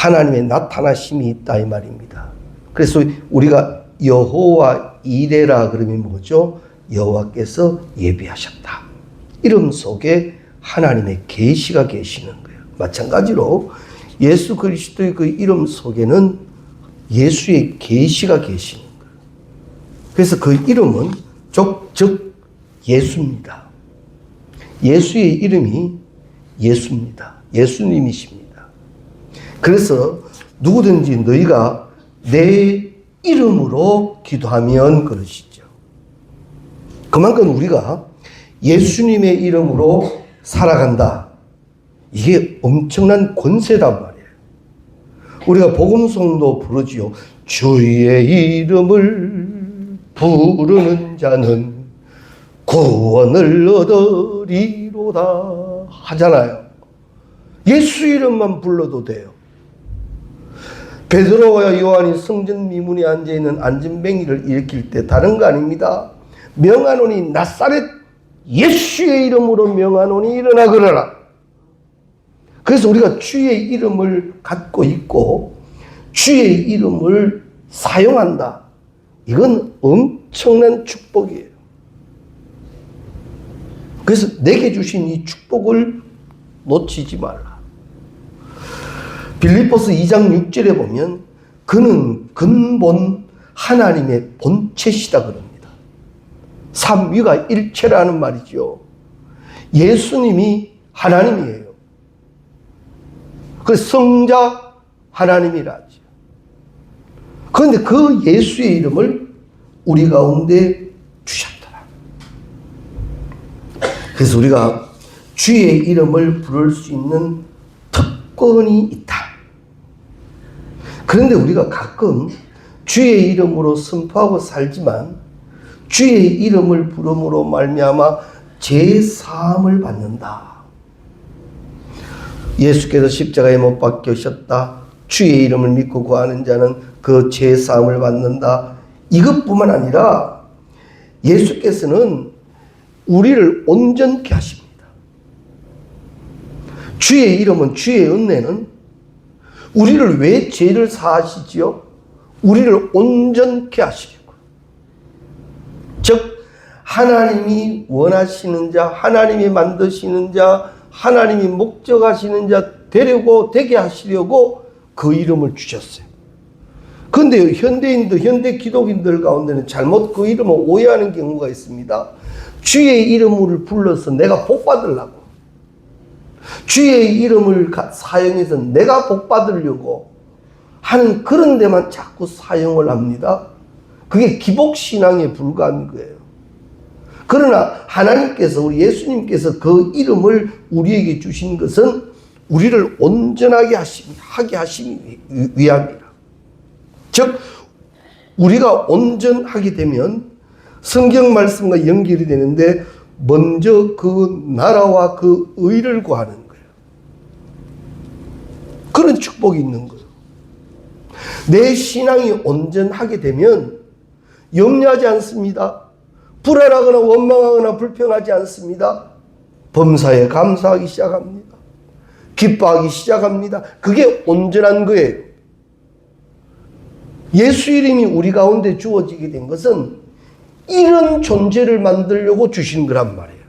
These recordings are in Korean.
하나님의 나타나심이 있다 이 말입니다. 그래서 우리가 여호와 이레라 그러면 뭐죠? 여호와께서 예비하셨다. 이름 속에 하나님의 계시가 계시는 거예요. 마찬가지로 예수 그리스도의 그 이름 속에는 예수의 계시가 계시는 거예요. 그래서 그 이름은 즉 예수입니다. 예수의 이름이 예수입니다. 예수님이십니다. 그래서 누구든지 너희가 내 이름으로 기도하면 그러시죠. 그만큼 우리가 예수님의 이름으로 살아간다. 이게 엄청난 권세단 말이에요. 우리가 복음송도 부르지요. 주의 이름을 부르는 자는 구원을 얻으리로다 하잖아요. 예수 이름만 불러도 돼요. 베드로와 요한이 성전 미문에 앉아있는 안전뱅이를 일으킬 때 다른 거 아닙니다. 명하노니 나사렛 예수의 이름으로 명하노니 일어나 그러라. 그래서 우리가 주의 이름을 갖고 있고 주의 이름을 사용한다. 이건 엄청난 축복이에요. 그래서 내게 주신 이 축복을 놓치지 말라. 빌립보서 2장 6절에 보면 그는 근본 하나님의 본체시다 그럽니다. 삼위가 일체라는 말이죠. 예수님이 하나님이에요. 그 성자 하나님이라 하죠. 그런데 그 예수의 이름을 우리 가운데 주셨더라. 그래서 우리가 주의 이름을 부를 수 있는 특권이 있다. 그런데 우리가 가끔 주의 이름으로 선포하고 살지만 주의 이름을 부름으로 말미암아 제사함을 받는다. 예수께서 십자가에 못 박히셨다. 주의 이름을 믿고 구하는 자는 그 제사함을 받는다. 이것뿐만 아니라 예수께서는 우리를 온전케 하십니다. 주의 이름은, 주의 은혜는 우리를 왜 죄를 사하시지요? 우리를 온전케 하시려고. 즉 하나님이 원하시는 자, 하나님이 만드시는 자, 하나님이 목적하시는 자 되게 하시려고 그 이름을 주셨어요. 그런데 현대 기독인들 가운데는 잘못 그 이름을 오해하는 경우가 있습니다. 주의 이름을 불러서 내가 복 받으려고, 주의 이름을 사용해서 내가 복 받으려고 하는 그런 데만 자꾸 사용을 합니다. 그게 기복신앙에 불과한 거예요. 그러나 하나님께서, 우리 예수님께서 그 이름을 우리에게 주신 것은 우리를 온전하게 하게 하시기 위함이라. 즉 우리가 온전하게 되면 성경 말씀과 연결이 되는데 먼저 그 나라와 그 의를 구하는 거예요. 그런 축복이 있는 거예요. 내 신앙이 온전하게 되면 염려하지 않습니다. 불안하거나 원망하거나 불평하지 않습니다. 범사에 감사하기 시작합니다. 기뻐하기 시작합니다. 그게 온전한 거예요. 예수 이름이 우리 가운데 주어지게 된 것은 이런 존재를 만들려고 주신 거란 말이에요.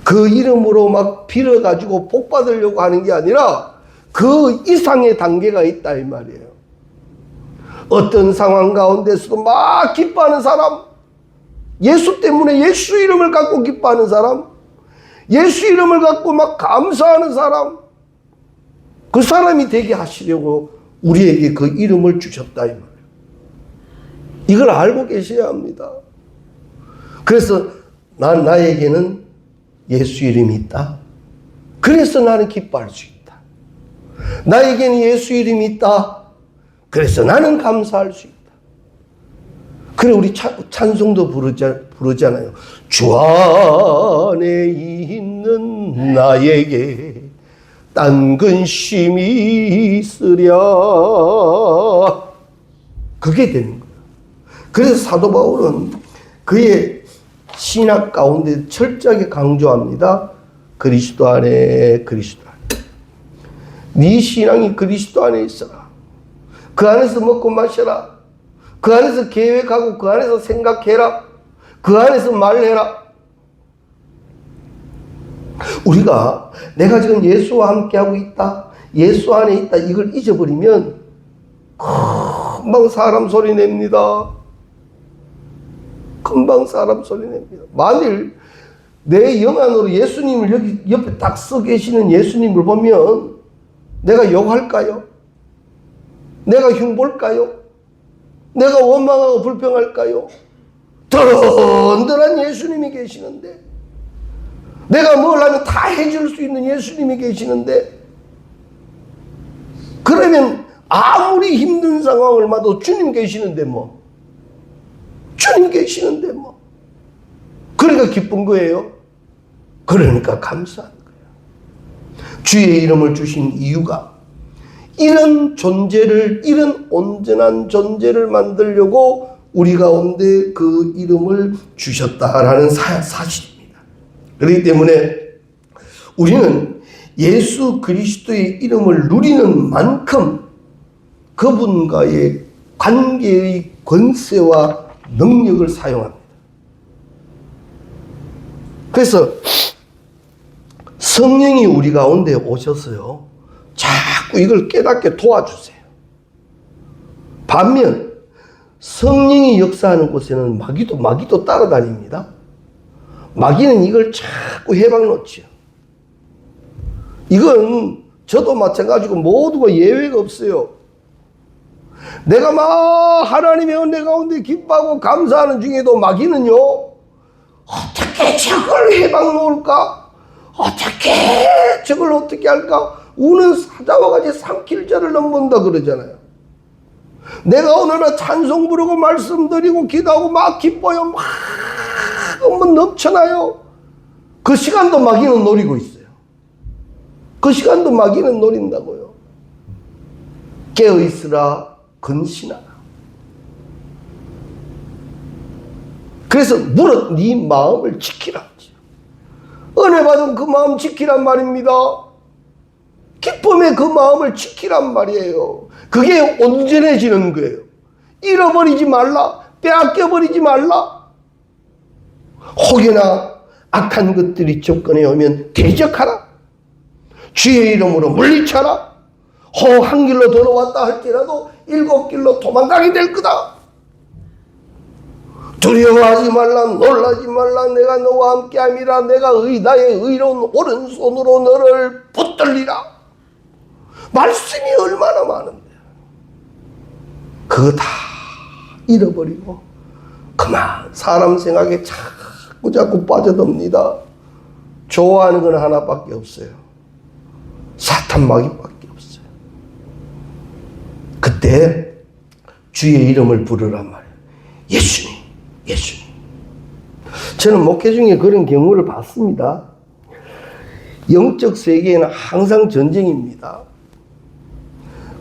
그 이름으로 막 빌어가지고 복 받으려고 하는 게 아니라 그 이상의 단계가 있다 이 말이에요. 어떤 상황 가운데서도 막 기뻐하는 사람, 예수 때문에 예수 이름을 갖고 기뻐하는 사람, 예수 이름을 갖고 막 감사하는 사람, 그 사람이 되게 하시려고 우리에게 그 이름을 주셨다 이 말이에요. 이걸 알고 계셔야 합니다. 그래서 나에게는 예수 이름이 있다. 그래서 나는 기뻐할 수 있다. 나에게는 예수 이름이 있다. 그래서 나는 감사할 수 있다. 그래 우리 찬송도 부르잖아요. 주 안에 있는 나에게 딴 근심이 있으랴. 그게 되는 거예요. 그래서 사도 바울은 그의 신학 가운데 철저하게 강조합니다. 그리스도 안에, 그리스도 안에. 네 신앙이 그리스도 안에 있어라. 그 안에서 먹고 마셔라. 그 안에서 계획하고 그 안에서 생각해라. 그 안에서 말해라. 우리가 내가 지금 예수와 함께하고 있다, 예수 안에 있다, 이걸 잊어버리면 금방 사람 소리 냅니다. 금방 사람 소리 냅니다. 만일 내 영 안으로 예수님을 여기 옆에 딱 서 계시는 예수님을 보면 내가 욕할까요? 내가 흉볼까요? 내가 원망하고 불평할까요? 든든한 예수님이 계시는데, 내가 뭘 하면 다 해줄 수 있는 예수님이 계시는데, 그러면 아무리 힘든 상황을 봐도 주님 계시는데 뭐, 주님 계시는데 뭐, 그러니까 기쁜 거예요. 그러니까 감사한 거예요. 주의 이름을 주신 이유가 이런 존재를, 이런 온전한 존재를 만들려고 우리 가운데 그 이름을 주셨다라는 사실입니다. 그렇기 때문에 우리는 예수 그리스도의 이름을 누리는 만큼 그분과의 관계의 권세와 능력을 사용합니다. 그래서 성령이 우리 가운데 오셔서요, 자꾸 이걸 깨닫게 도와주세요. 반면 성령이 역사하는 곳에는 마귀도 따라다닙니다. 마귀는 이걸 자꾸 해방 놓지요. 이건 저도 마찬가지고 모두가 예외가 없어요. 내가 막 하나님의 은혜 가운데 기뻐하고 감사하는 중에도 마귀는요, 어떻게 저걸 해방 놓을까? 어떻게 저걸 어떻게 할까? 우는 사자와 같이 삼킬 자를 넘본다 그러잖아요. 내가 오늘은 찬송 부르고 말씀드리고 기도하고 막 기뻐요. 막 넘쳐나요. 그 시간도 마귀는 노리고 있어요. 그 시간도 마귀는 노린다고요. 깨어있으라, 근신하라. 그래서 물어 네 마음을 지키라. 은혜 받은 그 마음 지키란 말입니다. 기쁨의 그 마음을 지키란 말이에요. 그게 온전해지는 거예요. 잃어버리지 말라. 빼앗겨버리지 말라. 혹여나 악한 것들이 접근해 오면 대적하라. 주의 이름으로 물리쳐라. 한 길로 돌아왔다 할지라도 7길로 도망가게 될 거다. 두려워하지 말라. 놀라지 말라. 내가 너와 함께함이라. 내가 나의 의로운 오른손으로 너를 붙들리라. 말씀이 얼마나 많은데 그거 다 잃어버리고 그만 사람 생각에 자꾸 빠져듭니다. 좋아하는 건 하나밖에 없어요. 사탄 마귀밖에 없어요. 그때 주의 이름을 부르란 말이에요. 예수님, 예수님. 저는 목회 중에 그런 경우를 봤습니다. 영적 세계에는 항상 전쟁입니다.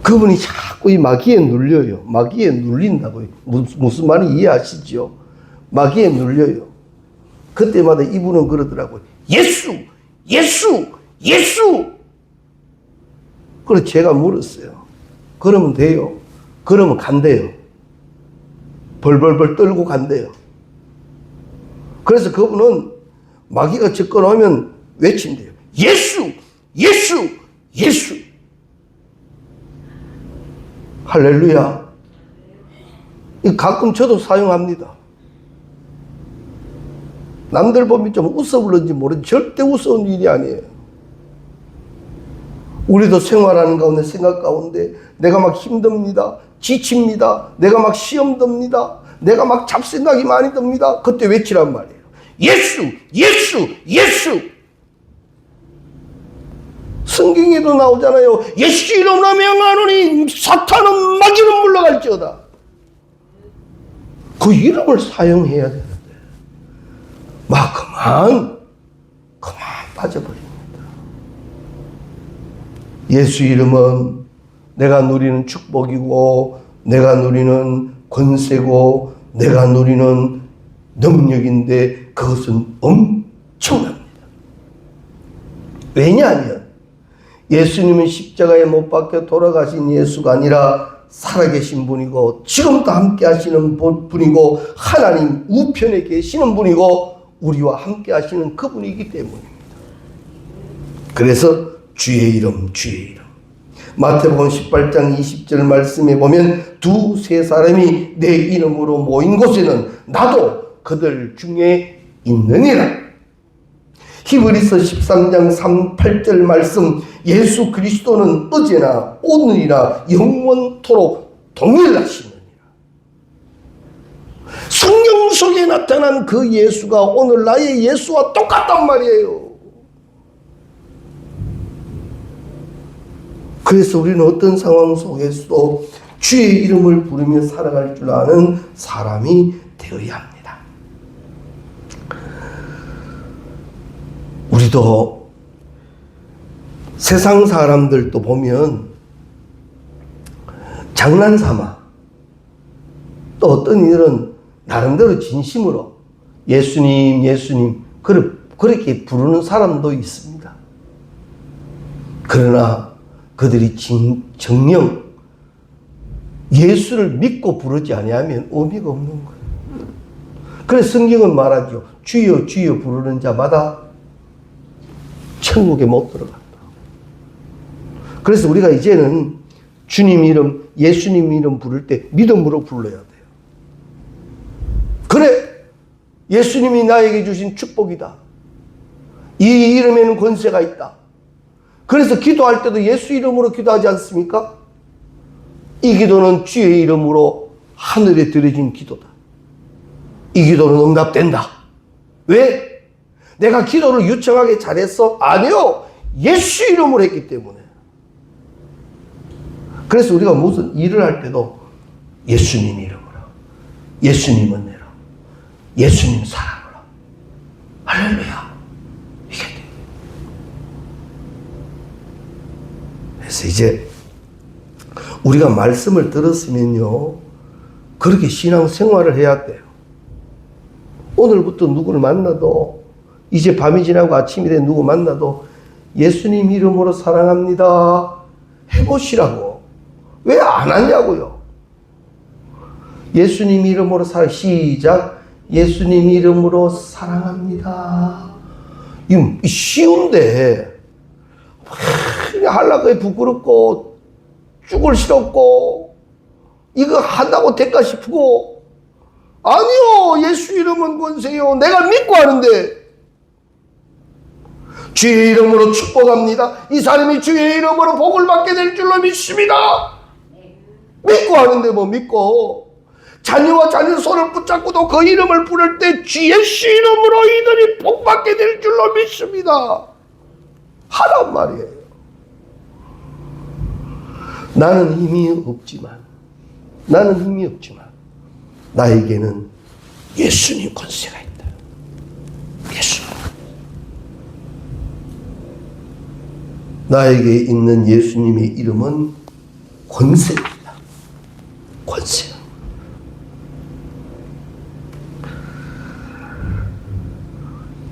그분이 자꾸 이 마귀에 눌려요. 마귀에 눌린다고요. 무슨 말인지 이해하시죠? 마귀에 눌려요. 그때마다 이분은 그러더라고요. 예수! 예수! 예수! 그래서 제가 물었어요. 그러면 돼요? 그러면 간대요. 벌벌벌 떨고 간대요. 그래서 그분은 마귀가 접근하면 외친대요. 예수! 예수! 예수! 할렐루야. 가끔 저도 사용합니다. 남들 보면 좀 웃어 불는지 모르지 절대 웃어온 일이 아니에요. 우리도 생활하는 가운데 생각 가운데 내가 막 힘듭니다. 지칩니다. 내가 막 시험 듭니다. 내가 막 잡생각이 많이 듭니다. 그때 외치란 말이에요. 예수! 예수! 예수! 성경에도 나오잖아요. 예수 이름으로 명하노니 사탄은 마귀는 물러갈지어다. 그 이름을 사용해야 되는데 막 그만 빠져버립니다. 예수 이름은 내가 누리는 축복이고 내가 누리는 권세고 내가 누리는 능력인데 그것은 엄청납니다. 왜냐하면 예수님은 십자가에 못 박혀 돌아가신 예수가 아니라 살아계신 분이고 지금도 함께 하시는 분이고 하나님 우편에 계시는 분이고 우리와 함께 하시는 그분이기 때문입니다. 그래서 주의 이름, 주의 이름. 마태복음 18장 20절 말씀에 보면 두세 사람이 내 이름으로 모인 곳에는 나도 그들 중에 있느니라. 히브리서 13장 8절 말씀, 예수 그리스도는 어제나 오늘이나 영원토록 동일하시느니라. 성경 속에 나타난 그 예수가 오늘 나의 예수와 똑같단 말이에요. 그래서 우리는 어떤 상황 속에서도 주의 이름을 부르며 살아갈 줄 아는 사람이 되어야 합니다. 우리도 세상 사람들도 보면 장난삼아 또 어떤 이들은 나름대로 진심으로 예수님, 예수님 그렇게 부르는 사람도 있습니다. 그러나 그들이 정녕 예수를 믿고 부르지 아니하면 의미가 없는 거예요. 그래서 성경은 말하죠. 주여 주여 부르는 자마다 천국에 못 들어간다. 그래서 우리가 이제는 주님 이름, 예수님 이름 부를 때 믿음으로 불러야 돼요. 그래, 예수님이 나에게 주신 축복이다. 이 이름에는 권세가 있다. 그래서 기도할 때도 예수 이름으로 기도하지 않습니까? 이 기도는 주의 이름으로 하늘에 드려진 기도다. 이 기도는 응답된다. 왜? 내가 기도를 유창하게 잘했어? 아니요. 예수 이름으로 했기 때문에. 그래서 우리가 무슨 일을 할 때도 예수님 이름으로, 예수님 은혜로, 예수님 사랑으로. 할렐루야. 이게 돼. 그래서 이제 우리가 말씀을 들었으면요, 그렇게 신앙생활을 해야 돼요. 오늘부터 누구를 만나도, 이제 밤이 지나고 아침이 돼 누구 만나도 예수님 이름으로 사랑합니다 해보시라고. 왜 안 하냐고요. 예수님 이름으로 시작. 예수님 이름으로 사랑합니다. 이거 쉬운데 하려고 부끄럽고 죽을 싫었고 이거 한다고 될까 싶고, 아니요, 예수 이름은 권세요. 내가 믿고 하는데. 주의 이름으로 축복합니다. 이 사람이 주의 이름으로 복을 받게 될 줄로 믿습니다. 믿고 하는데 뭐 믿고. 자녀와 자녀 손을 붙잡고도 그 이름을 부를 때 예수 이름으로 이들이 복 받게 될 줄로 믿습니다. 하란 말이에요. 나는 힘이 없지만 나에게는 예수님 권세가 있다. 예수. 나에게 있는 예수님의 이름은 권세입니다. 권세.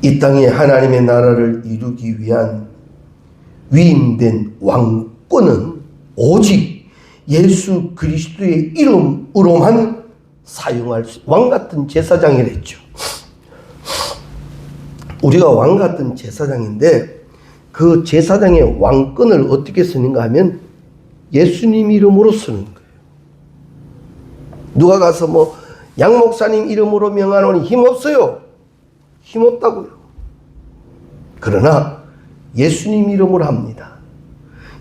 이 땅에 하나님의 나라를 이루기 위한 위임된 왕권은 오직 예수 그리스도의 이름으로만 사용할 수, 왕 같은 제사장이랬죠. 우리가 왕 같은 제사장인데 그 제사장의 왕권을 어떻게 쓰는가 하면 예수님 이름으로 쓰는 거예요. 누가 가서 뭐 양 목사님 이름으로 명하노니 힘없어요. 힘없다고요. 그러나 예수님 이름으로 합니다.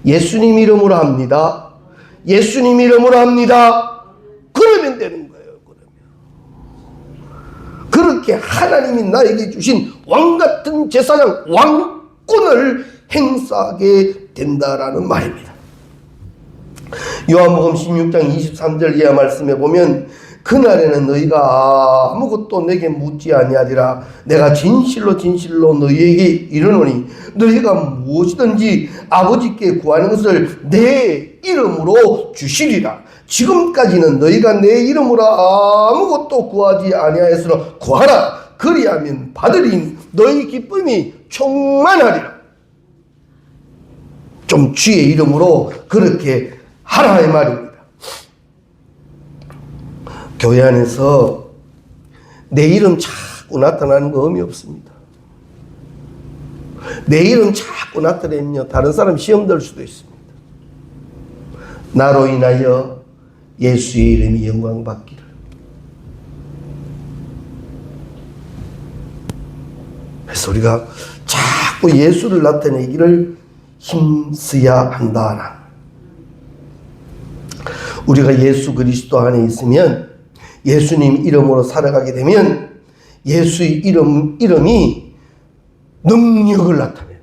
예수님 이름으로 합니다. 예수님 이름으로 합니다. 그러면 되는 거예요. 그렇게 하나님이 나에게 주신 왕 같은 제사장, 왕권을 행사하게 된다라는 말입니다. 요한복음 16장 23절 이하 말씀에 보면 그날에는 너희가 아무것도 내게 묻지 아니하리라. 내가 진실로 진실로 너희에게 이르노니 너희가 무엇이든지 아버지께 구하는 것을 내 이름으로 주시리라. 지금까지는 너희가 내 이름으로 아무것도 구하지 아니하였으나 구하라. 그리하면 받으리니 너희 기쁨이 충만하리라. 좀 주의 이름으로 그렇게 하라 이 말입니다. 교회 안에서 내 이름 자꾸 나타나는 거 의미 없습니다. 내 이름 자꾸 나타내면요, 다른 사람 시험 들 수도 있습니다. 나로 인하여 예수의 이름이 영광 받기를. 그래서 우리가 자꾸 예수를 나타내기를 힘써야 한다. 우리가 예수 그리스도 안에 있으면, 예수님 이름으로 살아가게 되면 예수의 이름이 능력을 나타내는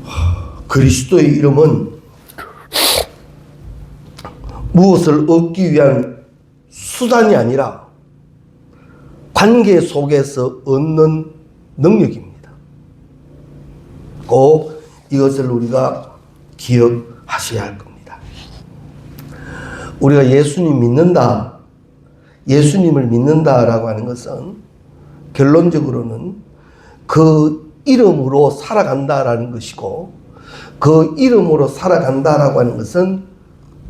거예요. 그리스도의 이름은 무엇을 얻기 위한 수단이 아니라 관계 속에서 얻는 능력입니다. 꼭 이것을 우리가 기억하셔야 할 겁니다. 우리가 예수님 믿는다, 예수님을 믿는다라고 하는 것은 결론적으로는 그 이름으로 살아간다라는 것이고, 그 이름으로 살아간다라고 하는 것은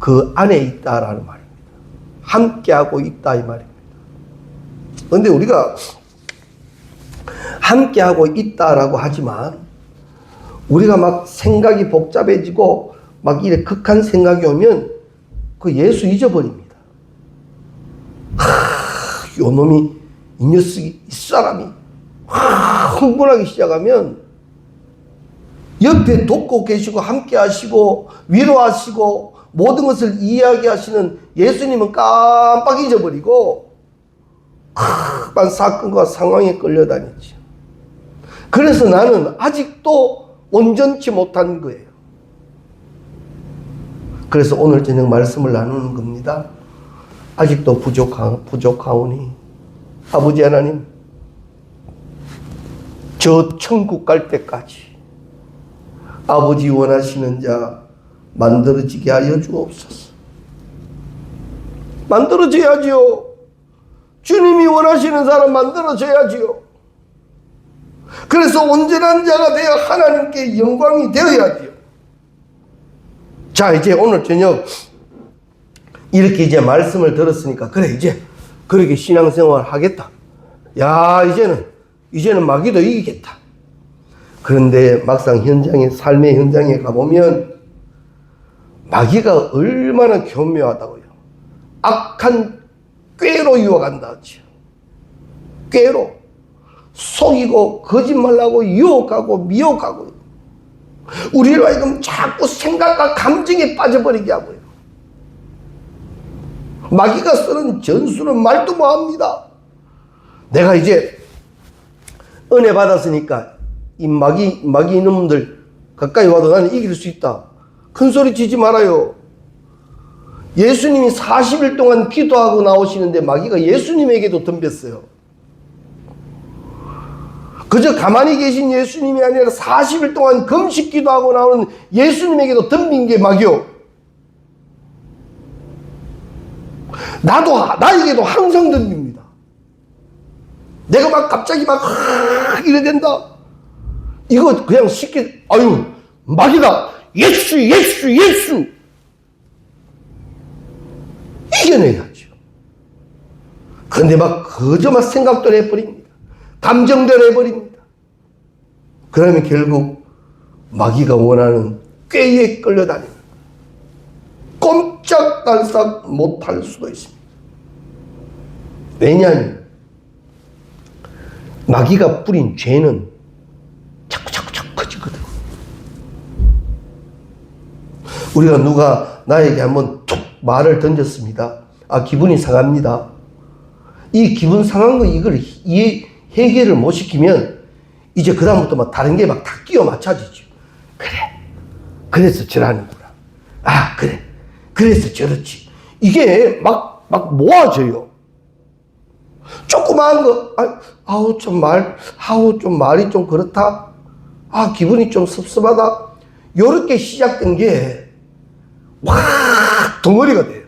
그 안에 있다라는 말입니다. 함께하고 있다 이 말입니다. 그런데 우리가 함께하고 있다라고 하지만 우리가 막 생각이 복잡해지고 막 이래 극한 생각이 오면 그 예수 잊어버립니다. 요 놈이, 이 녀석이, 이 사람이 흥분하기 시작하면 옆에 돕고 계시고 함께 하시고 위로하시고 모든 것을 이야기하시는 예수님은 깜빡 잊어버리고 큰 사건과 상황에 끌려다니죠. 그래서 나는 아직도 온전치 못한 거예요. 그래서 오늘 저녁 말씀을 나누는 겁니다. 아직도 부족하오니 아버지 하나님, 저 천국 갈 때까지 아버지 원하시는 자 만들어지게 하여 주옵소서. 만들어져야지요. 주님이 원하시는 사람 만들어져야지요. 그래서 온전한 자가 되어 하나님께 영광이 되어야지요. 자, 이제 오늘 저녁 이렇게 이제 말씀을 들었으니까, 그래, 이제 그렇게 신앙생활 하겠다. 야, 이제는 마귀도 이기겠다. 그런데 막상 현장에, 삶의 현장에 가보면 마귀가 얼마나 교묘하다고요. 악한 꾀로 유혹한다 하죠. 꾀로 속이고 거짓말하고 유혹하고 미혹하고 우리를 하여금 자꾸 생각과 감정에 빠져버리게 하고요. 마귀가 쓰는 전술은 말도 못합니다. 내가 이제 은혜 받았으니까 이 마귀 이놈들 가까이 와도 나는 이길 수 있다. 큰 소리 치지 말아요. 예수님이 40일 동안 기도하고 나오시는데 마귀가 예수님에게도 덤볐어요. 그저 가만히 계신 예수님이 아니라 40일 동안 금식 기도하고 나오는 예수님에게도 덤빈 게 마귀요. 나에게도 항상 덤빕니다. 내가 막 갑자기 막 이래 된다. 이거 그냥 쉽게, 아유, 마귀다. 예수. 이겨내야죠. 그런데 막 그저 막 생각대로 해버립니다. 감정대로 해버립니다. 그러면 결국 마귀가 원하는 꾀에 끌려다닙니다. 꼼짝달싹 못할 수도 있습니다. 왜냐하면 마귀가 뿌린 죄는 자꾸 커지거든. 우리가 누가 나에게 한번 툭 말을 던졌습니다. 아, 기분이 상합니다. 이 기분 상한 거 이걸 해결을 못 시키면 이제 그다음부터 막 다른 게 막 다 끼워 맞춰지죠. 그래, 그래서 저라는구나. 아, 그래, 그래서 저렇지. 이게 막 모아져요. 조그마한 거, 좀 말이 좀 그렇다. 아, 기분이 좀 섭섭하다. 요렇게 시작된 게 확 덩어리가 돼요.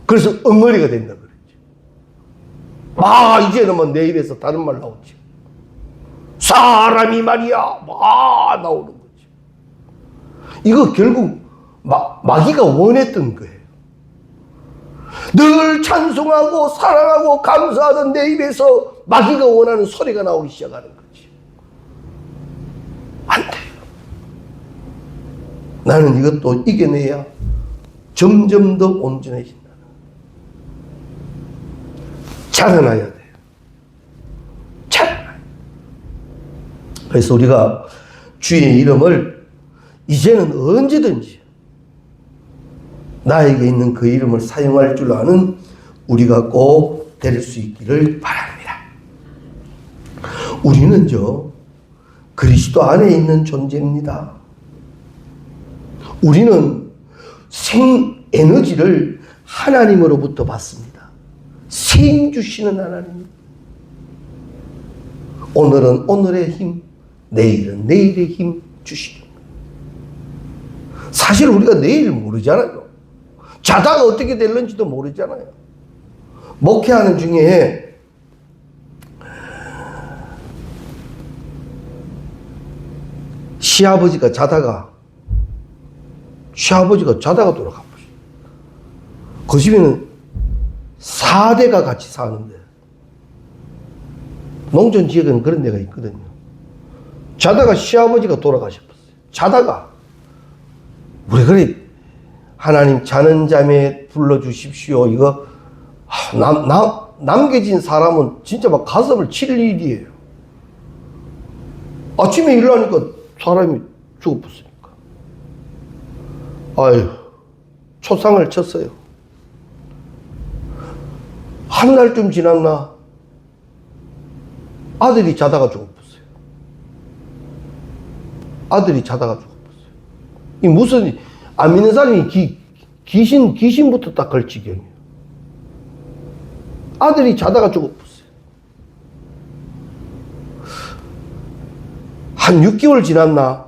그래서 엉어리가 된다 그랬죠. 이제는 뭐 내 입에서 다른 말 나오지. 사람이 말이야 나오는 거지. 이거 결국 마귀가 원했던 거예요. 늘 찬송하고 사랑하고 감사하던 내 입에서 마귀가 원하는 소리가 나오기 시작하는 거지. 안 돼요. 나는 이것도 이겨내야 점점 더 온전해진다. 자라나야 돼요. 자라나야. 그래서 우리가 주의 이름을 이제는 언제든지 나에게 있는 그 이름을 사용할 줄 아는 우리가 꼭 될 수 있기를 바랍니다. 우리는요, 그리스도 안에 있는 존재입니다. 우리는 생에너지를 하나님으로부터 받습니다. 생 주시는 하나님. 오늘은 오늘의 힘, 내일은 내일의 힘 주시는 거예요. 사실 우리가 내일 모르잖아요. 자다가 어떻게 될는지도 모르잖아요. 목회하는 중에 시아버지가 자다가 돌아가버렸어요. 그 집에는 4대가 같이 사는데, 농촌 지역에는 그런 데가 있거든요. 자다가 시아버지가 돌아가셨어요. 자다가. 우리 그래, 하나님 자는 잠에 불러주십시오. 이거 남겨진 사람은 진짜 막 가슴을 칠 일이에요. 아침에 일어나니까 사람이 죽어버렸으니까. 아유, 초상을 쳤어요. 한 달쯤 지났나 아들이 자다가 죽어버렸어요. 이 무슨 안 믿는 사람이 귀신부터 딱 걸 지경이에요. 아들이 자다가 죽어버렸어요. 한 6개월 지났나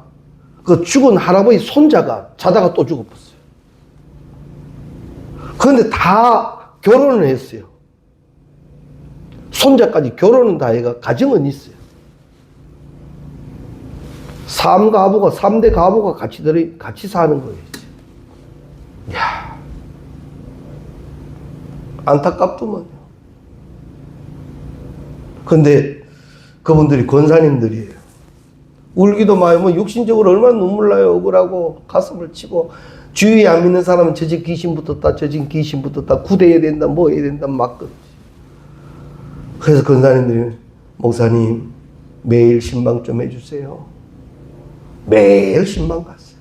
그 죽은 할아버지 손자가 자다가 또 죽어버렸어요. 그런데 다 결혼을 했어요. 손자까지 결혼은 다 해가 가정은 있어요. 3대 가부가 같이 사는 거예요. 이야, 안타깝더만요. 근데 그분들이 권사님들이에요. 울기도 많이, 육신적으로 얼마나 눈물 나요. 억울하고 가슴을 치고, 주위에 안 믿는 사람은 저 집 귀신 붙었다, 구대해야 된다, 뭐 해야 된다, 막. 그래서 권사님들이, 목사님, 매일 신방 좀 해주세요. 매일 신방 갔어요.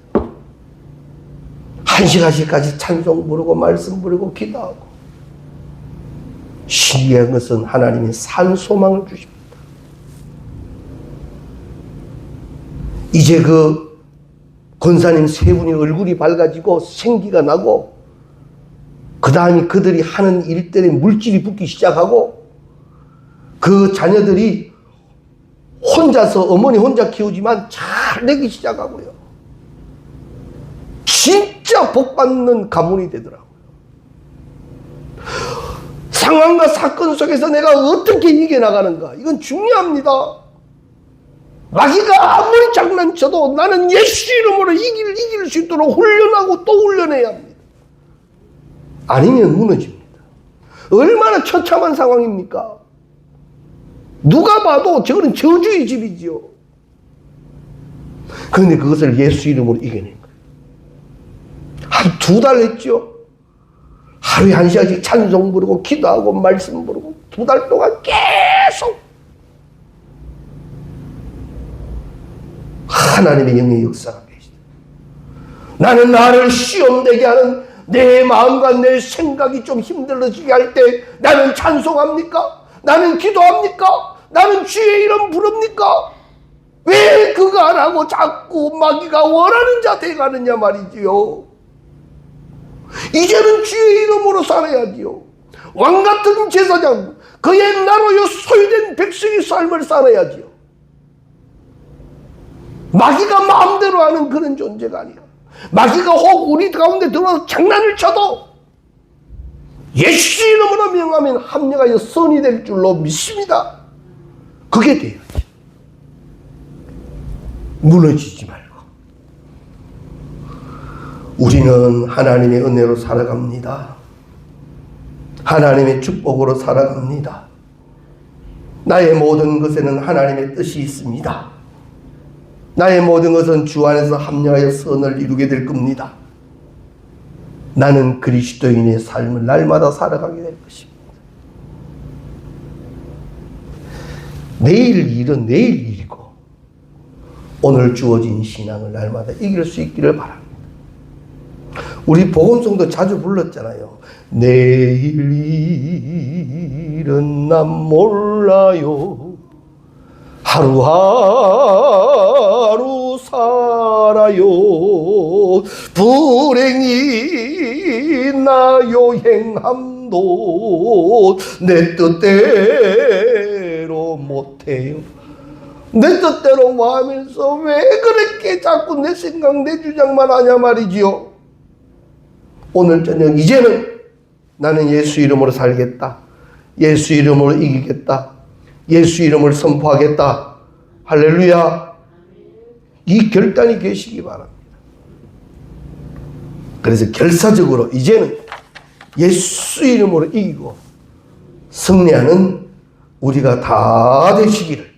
1시간씩까지 찬송 부르고, 말씀 부르고, 기도하고. 신기한 것은 하나님이 산 소망을 주십니다. 이제 그 권사님 세 분이 얼굴이 밝아지고 생기가 나고, 그 다음에 그들이 하는 일들에 물질이 붙기 시작하고, 그 자녀들이 혼자서, 어머니 혼자 키우지만 잘 내기 시작하고요. 진짜 복받는 가문이 되더라고요. 상황과 사건 속에서 내가 어떻게 이겨나가는가, 이건 중요합니다. 마귀가 아무리 장난쳐도 나는 예수 이름으로 이길 수 있도록 훈련하고 또 훈련해야 합니다. 아니면 무너집니다. 얼마나 처참한 상황입니까? 누가 봐도 저거는 저주의 집이지요. 그런데 그것을 예수 이름으로 이겨낸 거예요. 한 2달 했죠. 하루에 1시간씩 찬송 부르고 기도하고 말씀 부르고 2달 동안 계속 하나님의 영의 역사가 계시다. 나는 나를 시험되게 하는 내 마음과 내 생각이 좀 힘들어지게 할 때 나는 찬송합니까? 나는 기도합니까? 나는 주의 이름 부릅니까? 왜 그거 안 하고 자꾸 마귀가 원하는 자 돼가느냐 말이지요. 이제는 주의 이름으로 살아야지요. 왕같은 제사장, 그의 나로 소유된 백성의 삶을 살아야지요. 마귀가 마음대로 하는 그런 존재가 아니야. 마귀가 혹 우리 가운데 들어와서 장난을 쳐도 예수 이름으로 명하면 합력하여 선이 될 줄로 믿습니다. 그게 돼야지. 무너지지 말고. 우리는 하나님의 은혜로 살아갑니다. 하나님의 축복으로 살아갑니다. 나의 모든 것에는 하나님의 뜻이 있습니다. 나의 모든 것은 주 안에서 합력하여 선을 이루게 될 겁니다. 나는 그리스도인의 삶을 날마다 살아가게 될 것입니다. 내일 일은 내일 일이고 오늘 주어진 신앙을 날마다 이길 수 있기를 바랍니다. 우리 복음송도 자주 불렀잖아요. 내일 일은 난 몰라요. 하루하루 살아요. 불행이 나요 행함도 내 뜻대로 못해요. 내 뜻대로 하면서 왜 그렇게 자꾸 내 생각 내 주장만 하냐 말이지요. 오늘 저녁 이제는 나는 예수 이름으로 살겠다. 예수 이름으로 이기겠다. 예수 이름을 선포하겠다. 할렐루야. 이 결단이 계시기 바랍니다. 그래서 결사적으로 이제는 예수 이름으로 이기고 승리하는 우리가 다 되시기를